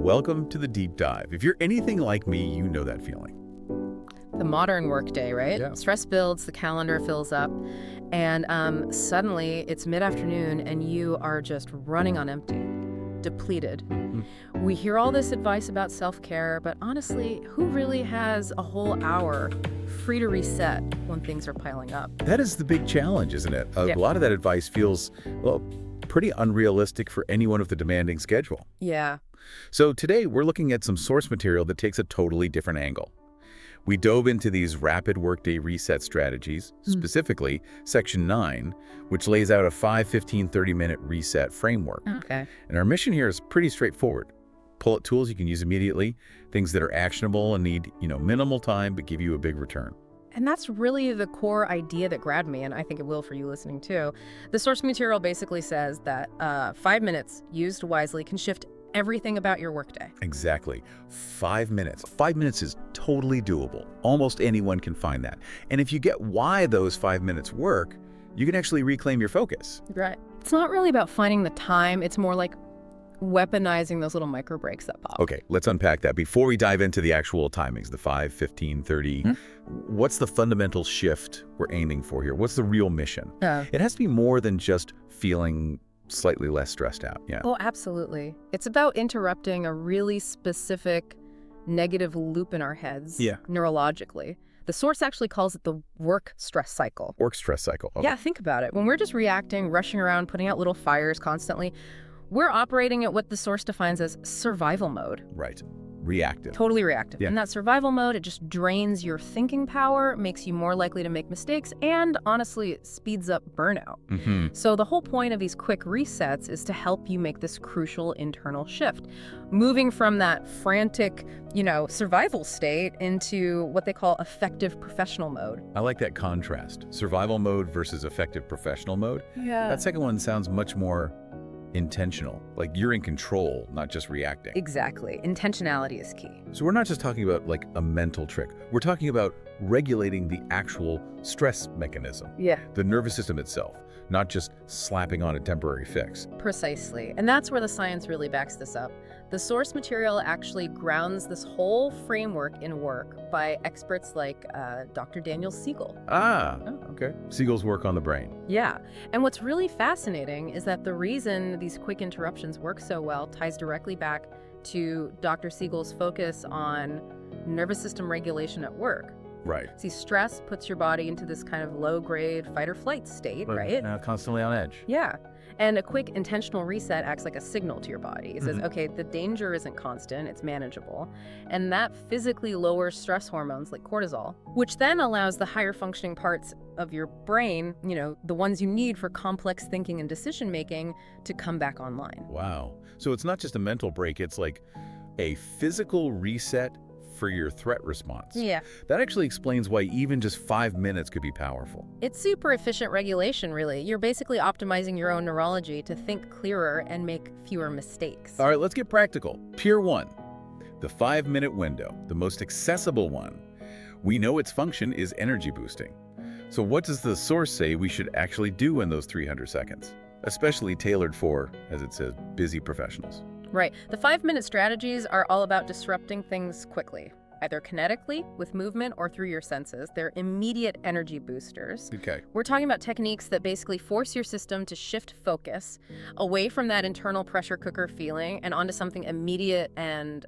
welcome to the deep dive. If you're anything like me, you know that feeling. The modern workday, right? Yeah. Stress builds, the calendar fills up, and suddenly it's mid-afternoon and you are just running on empty, depleted. We hear all this advice about self-care, but honestly, who really has a whole hour free to reset when things are piling up? That is the big challenge, isn't it? A Yeah. lot of that advice feels, well, pretty unrealistic for anyone with a demanding schedule. Yeah. So today we're looking at some source material that takes a totally different angle. We dove into these rapid workday reset strategies, specifically Section 9, which lays out a 5, 15, 30-minute reset framework. Okay. And our mission here is pretty straightforward. Pull out tools you can use immediately, things that are actionable and need, minimal time but give you a big return. And that's really the core idea that grabbed me, and I think it will for you listening too. The source material basically says that 5 minutes used wisely can shift everything about your workday. Exactly. 5 minutes. 5 minutes is totally doable. Almost anyone can find that. And if you get why those 5 minutes work, you can actually reclaim your focus. Right. It's not really about finding the time. It's more like weaponizing those little micro breaks that pop. Okay, let's unpack that. Before we dive into the actual timings, the 5, 15, 30, what's the fundamental shift we're aiming for here? What's the real mission? It has to be more than just feeling slightly less stressed out. Yeah. Oh, absolutely. It's about interrupting a really specific negative loop in our heads neurologically. The source actually calls it the work stress cycle. Work stress cycle. Okay. Yeah, think about it. When we're just reacting, rushing around, putting out little fires constantly, we're operating at what the source defines as survival mode. Right. Reactive. Totally reactive. Yeah. In that survival mode, it just drains your thinking power, makes you more likely to make mistakes, and honestly, it speeds up burnout. So the whole point of these quick resets is to help you make this crucial internal shift, moving from that frantic, survival state into what they call effective professional mode. I like that contrast. Survival mode versus effective professional mode. Yeah. That second one sounds much more intentional, like you're in control, not just reacting. Exactly. Intentionality is key. So we're not just talking about like a mental trick. We're talking about regulating the actual stress mechanism, Yeah. the nervous system itself, not just slapping on a temporary fix. Precisely. And that's where the science really backs this up. The source material actually grounds this whole framework in work by experts like Dr. Daniel Siegel. Ah, okay. Siegel's work on the brain. Yeah. And what's really fascinating is that the reason these quick interruptions work so well ties directly back to Dr. Siegel's focus on nervous system regulation at work. Right. See, stress puts your body into this kind of low-grade fight-or-flight state, right? Constantly on edge. Yeah. And a quick intentional reset acts like a signal to your body. It says, okay, the danger isn't constant, it's manageable. And that physically lowers stress hormones like cortisol, which then allows the higher functioning parts of your brain, the ones you need for complex thinking and decision making, to come back online. Wow. So it's not just a mental break, it's like a physical reset for your threat response. Yeah. That actually explains why even just 5 minutes could be powerful. It's super efficient regulation, really. You're basically optimizing your own neurology to think clearer and make fewer mistakes. All right, let's get practical. Pier 1, the 5-minute window, the most accessible one. We know its function is energy boosting. So what does the source say we should actually do in those 300 seconds? Especially tailored for, as it says, busy professionals. Right. The 5-minute strategies are all about disrupting things quickly, either kinetically, with movement, or through your senses. They're immediate energy boosters. Okay. We're talking about techniques that basically force your system to shift focus away from that internal pressure cooker feeling and onto something immediate and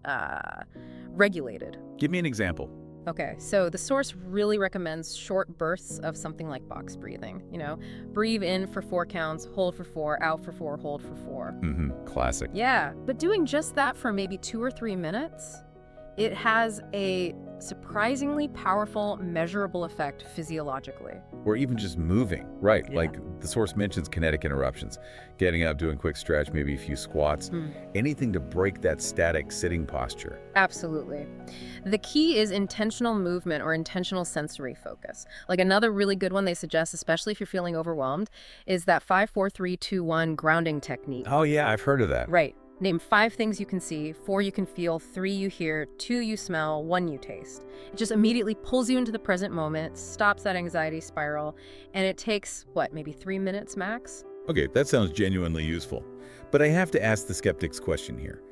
regulated. Give me an example. Okay, so the source really recommends short bursts of something like box breathing. Breathe in for 4 counts, hold for 4, out for 4, hold for 4. Classic. Yeah, but doing just that for maybe 2 or 3 minutes, it has a surprisingly powerful, measurable effect physiologically. Or even just moving. Right, Yeah. like the source mentions kinetic interruptions. Getting up, doing a quick stretch, maybe a few squats. Anything to break that static sitting posture. Absolutely. The key is intentional movement or intentional sensory focus. Like another really good one they suggest, especially if you're feeling overwhelmed, is that 5-4-3-2-1 grounding technique. Oh yeah, I've heard of that. Right. Name 5 things you can see, 4 you can feel, 3 you hear, 2 you smell, 1 you taste. It just immediately pulls you into the present moment, stops that anxiety spiral, and it takes, maybe 3 minutes max? Okay, that sounds genuinely useful. But I have to ask the skeptic's question here.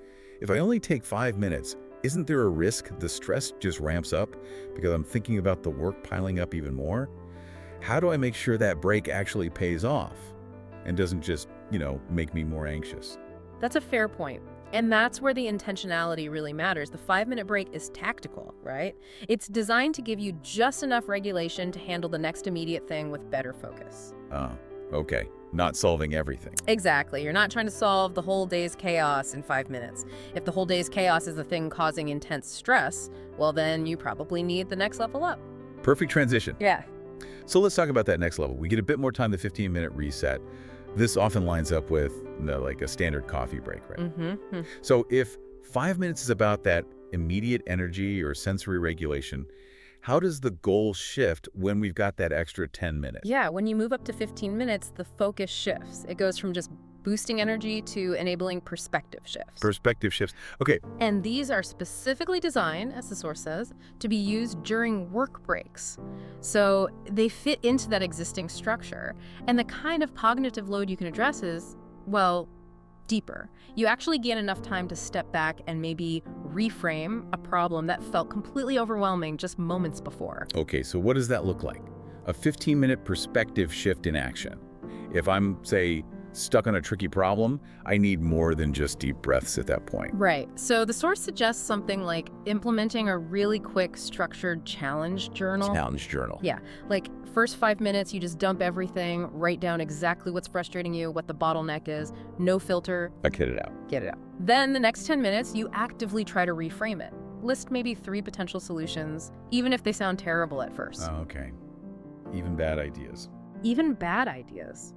if I only take 5 minutes, isn't there a risk the stress just ramps up because I'm thinking about the work piling up even more? How do I make sure that break actually pays off and doesn't just, make me more anxious? That's a fair point. And that's where the intentionality really matters. The 5-minute break is tactical, right? It's designed to give you just enough regulation to handle the next immediate thing with better focus. Okay. Not solving everything. Exactly. You're not trying to solve the whole day's chaos in 5 minutes. If the whole day's chaos is the thing causing intense stress, well, then you probably need the next level up. Perfect transition. Yeah. So let's talk about that next level. We get a bit more time, the 15-minute reset. This often lines up with like a standard coffee break, right? Mm-hmm. So if 5 minutes is about that immediate energy or sensory regulation, how does the goal shift when we've got that extra 10 minutes? Yeah, when you move up to 15 minutes, the focus shifts. It goes from just boosting energy to enabling perspective shifts. Perspective shifts. Okay, And these are specifically designed, as the source says, to be used during work breaks. So they fit into that existing structure. And the kind of cognitive load you can address is, well, deeper. You actually gain enough time to step back and maybe reframe a problem that felt completely overwhelming just moments before. Okay, so what does that look like? A 15-minute perspective shift in action. If I'm, say, stuck on a tricky problem, I need more than just deep breaths at that point. Right. So the source suggests something like implementing a really quick structured challenge journal. Challenge journal. Yeah, like first 5 minutes, you just dump everything, write down exactly what's frustrating you, what the bottleneck is, no filter. Get it out. Get it out. Then the next 10 minutes, you actively try to reframe it. List maybe 3 potential solutions, even if they sound terrible at first. Oh, okay. Even bad ideas. Even bad ideas.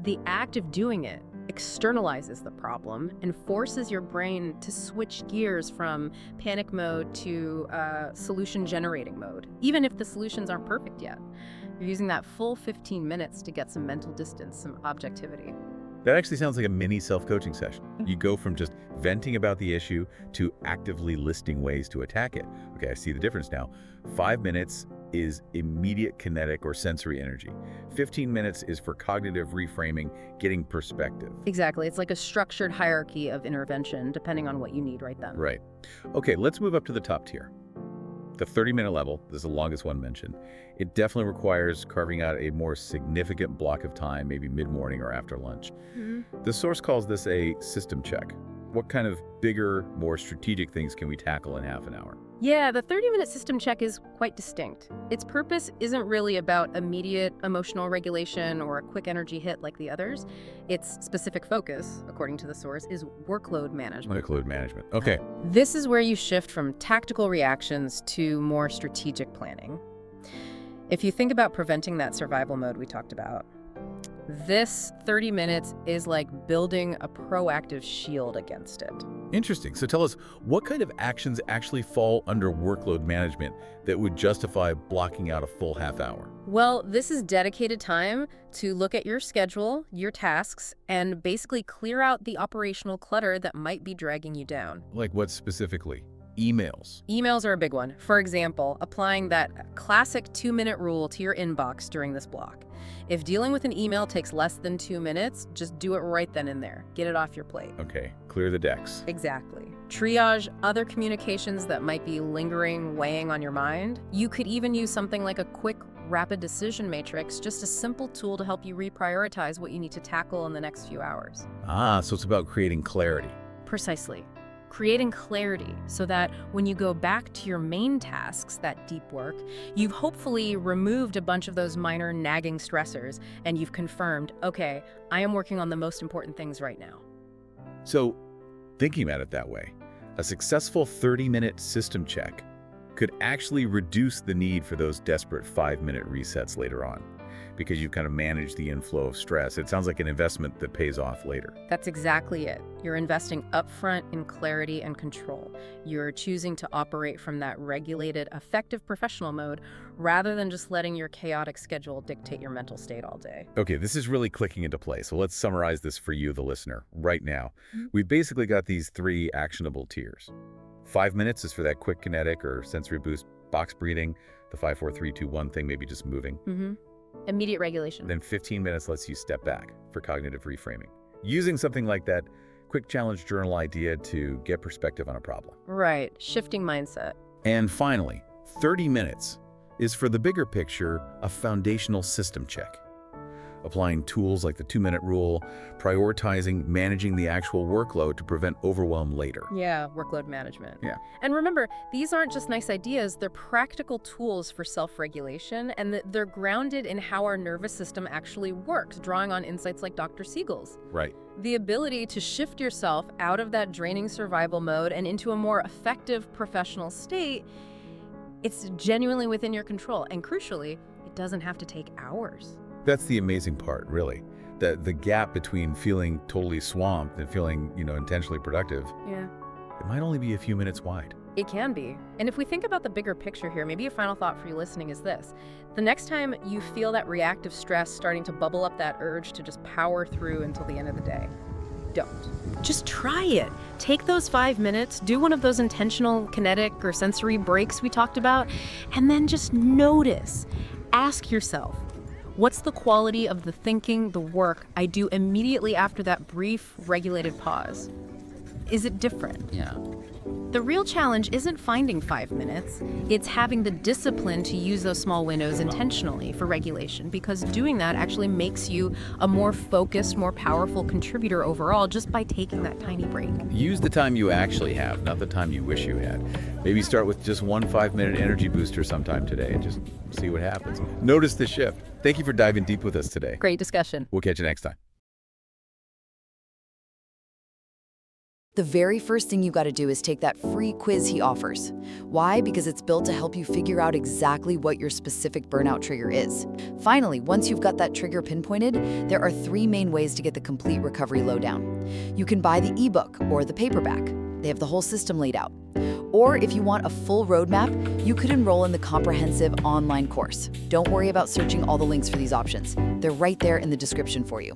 The act of doing it externalizes the problem and forces your brain to switch gears from panic mode to solution generating mode, even if the solutions aren't perfect yet. You're using that full 15 minutes to get some mental distance, some objectivity. That actually sounds like a mini self-coaching session. You go from just venting about the issue to actively listing ways to attack it. Okay, I see the difference now. 5 minutes is immediate kinetic or sensory energy. 15 minutes is for cognitive reframing, getting perspective. Exactly. It's like a structured hierarchy of intervention, depending on what you need right then. Right. Okay, let's move up to the top tier. The 30-minute level, this is the longest one mentioned. It definitely requires carving out a more significant block of time, maybe mid-morning or after lunch. The source calls this a system check. What kind of bigger, more strategic things can we tackle in half an hour? Yeah, the 30-minute system check is quite distinct. Its purpose isn't really about immediate emotional regulation or a quick energy hit like the others. Its specific focus, according to the source, is workload management. Workload management. Okay. This is where you shift from tactical reactions to more strategic planning. If you think about preventing that survival mode we talked about, this 30 minutes is like building a proactive shield against it. Interesting. So tell us, what kind of actions actually fall under workload management that would justify blocking out a full half hour? Well, this is dedicated time to look at your schedule, your tasks, and basically clear out the operational clutter that might be dragging you down. Like what specifically? Emails. Emails are a big one. For example, applying that classic 2-minute rule to your inbox during this block. If dealing with an email takes less than 2 minutes, just do it right then and there. Get it off your plate. Okay, clear the decks. Exactly. Triage other communications that might be lingering, weighing on your mind. You could even use something like a quick, rapid decision matrix, just a simple tool to help you reprioritize what you need to tackle in the next few hours. So it's about creating clarity. Precisely. Creating clarity so that when you go back to your main tasks, that deep work, you've hopefully removed a bunch of those minor nagging stressors and you've confirmed, okay, I am working on the most important things right now. So, thinking about it that way, a successful 30-minute system check could actually reduce the need for those desperate 5-minute resets later on, because you've kind of managed the inflow of stress. It sounds like an investment that pays off later. That's exactly it. You're investing upfront in clarity and control. You're choosing to operate from that regulated, effective professional mode rather than just letting your chaotic schedule dictate your mental state all day. Okay, this is really clicking into place. So let's summarize this for you, the listener, right now. We've basically got these 3 actionable tiers. 5 minutes is for that quick kinetic or sensory boost box breathing, the 5, 4, 3, 2, 1 thing, maybe just moving. Immediate regulation. Then 15 minutes lets you step back for cognitive reframing. Using something like that quick challenge journal idea to get perspective on a problem. Right, shifting mindset. And finally, 30 minutes is for the bigger picture, a foundational system check. Applying tools like the 2-minute rule, prioritizing, managing the actual workload to prevent overwhelm later. Yeah, workload management. Yeah. And remember, these aren't just nice ideas, they're practical tools for self-regulation, and they're grounded in how our nervous system actually works, drawing on insights like Dr. Siegel's. Right. The ability to shift yourself out of that draining survival mode and into a more effective professional state, it's genuinely within your control. And crucially, it doesn't have to take hours. That's the amazing part, really. The gap between feeling totally swamped and feeling, intentionally productive, Yeah. it might only be a few minutes wide. It can be. And if we think about the bigger picture here, maybe a final thought for you listening is this. The next time you feel that reactive stress starting to bubble up, that urge to just power through until the end of the day, don't. Just try it. Take those 5 minutes, do one of those intentional kinetic or sensory breaks we talked about, and then just notice. Ask yourself, what's the quality of the thinking, the work I do immediately after that brief, regulated pause? Is it different? Yeah. The real challenge isn't finding 5 minutes, it's having the discipline to use those small windows intentionally for regulation, because doing that actually makes you a more focused, more powerful contributor overall just by taking that tiny break. Use the time you actually have, not the time you wish you had. Maybe start with just one 5-minute energy booster sometime today and just see what happens. Notice the shift. Thank you for diving deep with us today. Great discussion. We'll catch you next time. The very first thing you got to do is take that free quiz he offers. Why? Because it's built to help you figure out exactly what your specific burnout trigger is. Finally, once you've got that trigger pinpointed, there are 3 main ways to get the complete recovery lowdown. You can buy the ebook or the paperback. They have the whole system laid out. Or if you want a full roadmap, you could enroll in the comprehensive online course. Don't worry about searching all the links for these options. They're right there in the description for you.